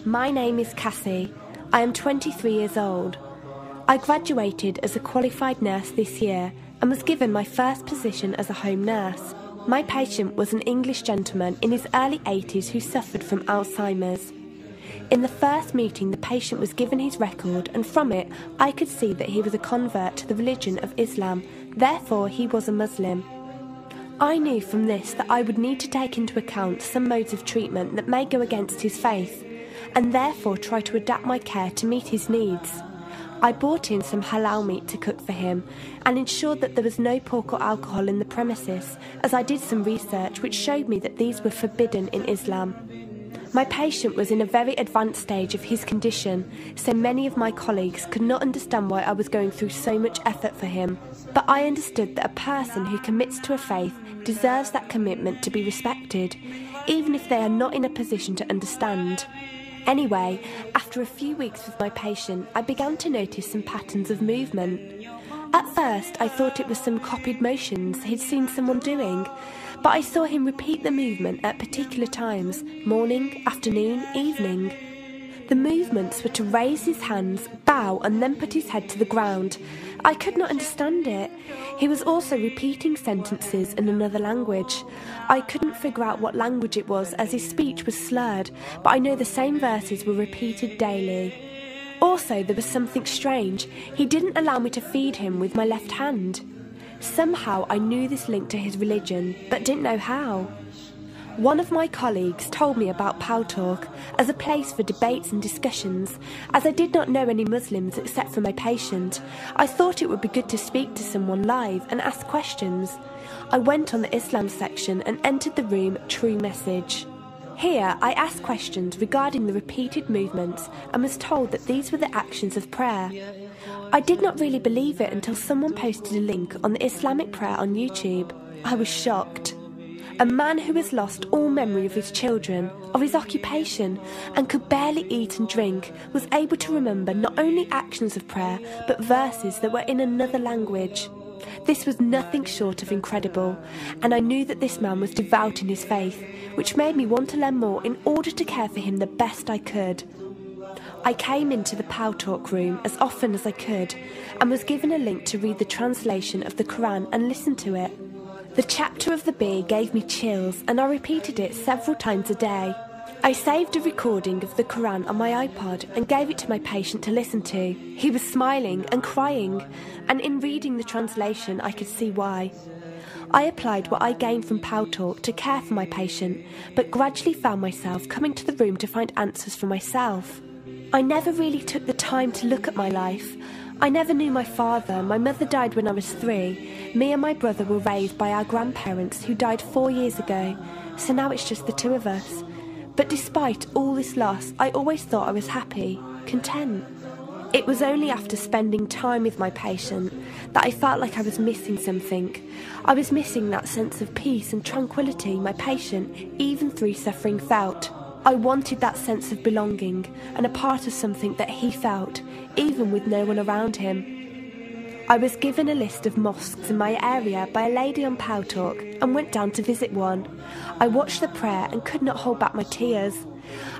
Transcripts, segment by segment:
My name is Cassie. I am 23 years old. I graduated as a qualified nurse this year and was given my first position as a home nurse. My patient was an English gentleman in his early 80s who suffered from Alzheimer's. In the first meeting, the patient was given his record, and from it I could see that he was a convert to the religion of Islam, therefore he was a Muslim. I knew from this that I would need to take into account some modes of treatment that may go against his faith, and therefore try to adapt my care to meet his needs. I bought in some halal meat to cook for him and ensured that there was no pork or alcohol in the premises, as I did some research which showed me that these were forbidden in Islam. My patient was in a very advanced stage of his condition, so many of my colleagues could not understand why I was going through so much effort for him. But I understood that a person who commits to a faith deserves that commitment to be respected, even if they are not in a position to understand. Anyway, after a few weeks with my patient, I began to notice some patterns of movement. At first, I thought it was some copied motions he'd seen someone doing, but I saw him repeat the movement at particular times: morning, afternoon, evening. The movements were to raise his hands, bow, and then put his head to the ground. I could not understand it. He was also repeating sentences in another language. I couldn't figure out what language it was, as his speech was slurred, but I know the same verses were repeated daily. Also, there was something strange. He didn't allow me to feed him with my left hand. Somehow I knew this linked to his religion, but didn't know how. One of my colleagues told me about Pal Talk as a place for debates and discussions. As I did not know any Muslims except for my patient, I thought it would be good to speak to someone live and ask questions. I went on the Islam section and entered the room True Message. Here I asked questions regarding the repeated movements and was told that these were the actions of prayer. I did not really believe it until someone posted a link on the Islamic prayer on YouTube. I was shocked. A man who has lost all memory of his children, of his occupation, and could barely eat and drink, was able to remember not only actions of prayer, but verses that were in another language. This was nothing short of incredible, and I knew that this man was devout in his faith, which made me want to learn more in order to care for him the best I could. I came into the Pal Talk room as often as I could, and was given a link to read the translation of the Quran and listen to it. The chapter of the bee gave me chills, and I repeated it several times a day. I saved a recording of the Quran on my iPod and gave it to my patient to listen to. He was smiling and crying, and in reading the translation I could see why. I applied what I gained from Pal Talk to care for my patient, but gradually found myself coming to the room to find answers for myself. I never really took the time to look at my life. I never knew my father. My mother died when I was 3. Me and my brother were raised by our grandparents who died 4 years ago, so now it's just the two of us. But despite all this loss, I always thought I was happy, content. It was only after spending time with my patient that I felt like I was missing something. I was missing that sense of peace and tranquility my patient, even through suffering, felt. I wanted that sense of belonging and a part of something that he felt, even with no one around him. I was given a list of mosques in my area by a lady on Pal Talk and went down to visit one. I watched the prayer and could not hold back my tears.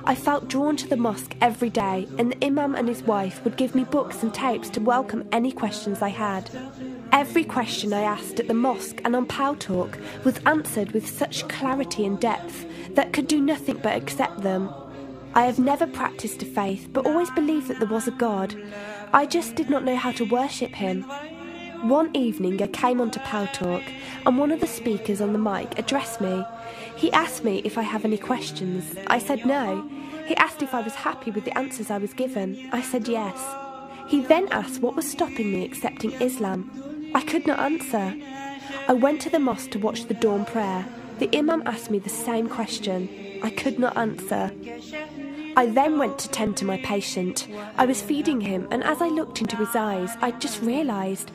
I felt drawn to the mosque every day, and the imam and his wife would give me books and tapes to welcome any questions I had. Every question I asked at the mosque and on Pal Talk was answered with such clarity and depth that could do nothing but accept them. I have never practiced a faith, but always believed that there was a God. I just did not know how to worship him. One evening I came onto Pal Talk, and one of the speakers on the mic addressed me. He asked me if I have any questions. I said no. He asked if I was happy with the answers I was given. I said yes. He then asked what was stopping me accepting Islam. I could not answer. I went to the mosque to watch the dawn prayer. The imam asked me the same question. I could not answer. I then went to tend to my patient. I was feeding him, and as I looked into his eyes, I just realised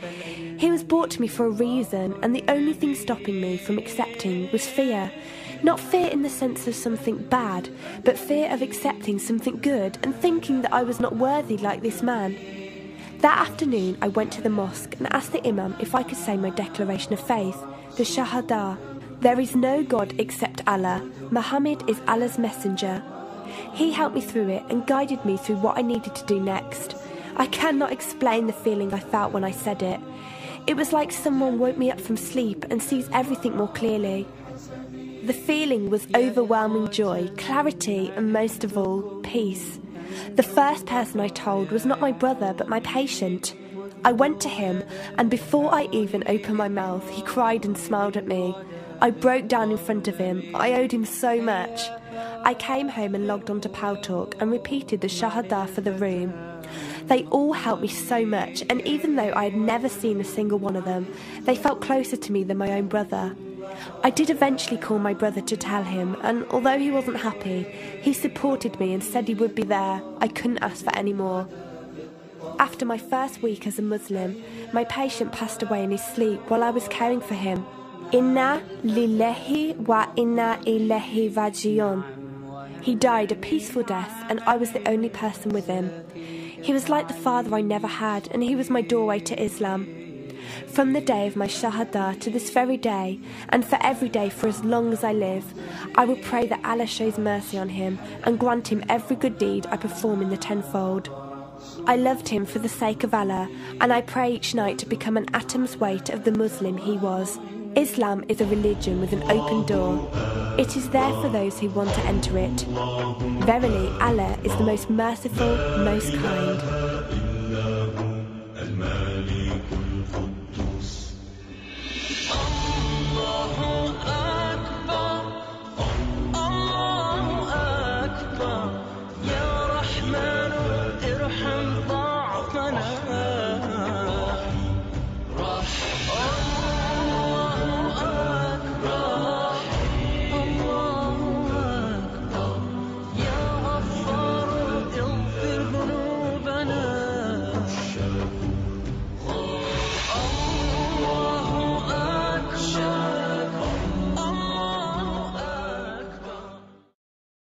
he was brought to me for a reason, and the only thing stopping me from accepting was fear. Not fear in the sense of something bad, but fear of accepting something good and thinking that I was not worthy like this man. That afternoon I went to the mosque and asked the imam if I could say my declaration of faith, the Shahada. There is no God except Allah. Muhammad is Allah's messenger. He helped me through it and guided me through what I needed to do next. I cannot explain the feeling I felt when I said it. It was like someone woke me up from sleep and sees everything more clearly. The feeling was overwhelming joy, clarity, and most of all, peace. The first person I told was not my brother, but my patient. I went to him, and before I even opened my mouth, he cried and smiled at me. I broke down in front of him. I owed him so much. I came home and logged onto Paltalk and repeated the Shahada for the room. They all helped me so much, and even though I had never seen a single one of them, they felt closer to me than my own brother. I did eventually call my brother to tell him, and although he wasn't happy, he supported me and said he would be there. I couldn't ask for any more. After my first week as a Muslim, my patient passed away in his sleep while I was caring for him. Inna lillahi wa inna ilayhi raji'un. He died a peaceful death, and I was the only person with him. He was like the father I never had, and he was my doorway to Islam. From the day of my Shahada to this very day, and for every day for as long as I live, I will pray that Allah shows mercy on him and grant him every good deed I perform in the tenfold. I loved him for the sake of Allah, and I pray each night to become an atom's weight of the Muslim he was. Islam is a religion with an open door. It is there for those who want to enter it. Verily, Allah is the most merciful, most kind.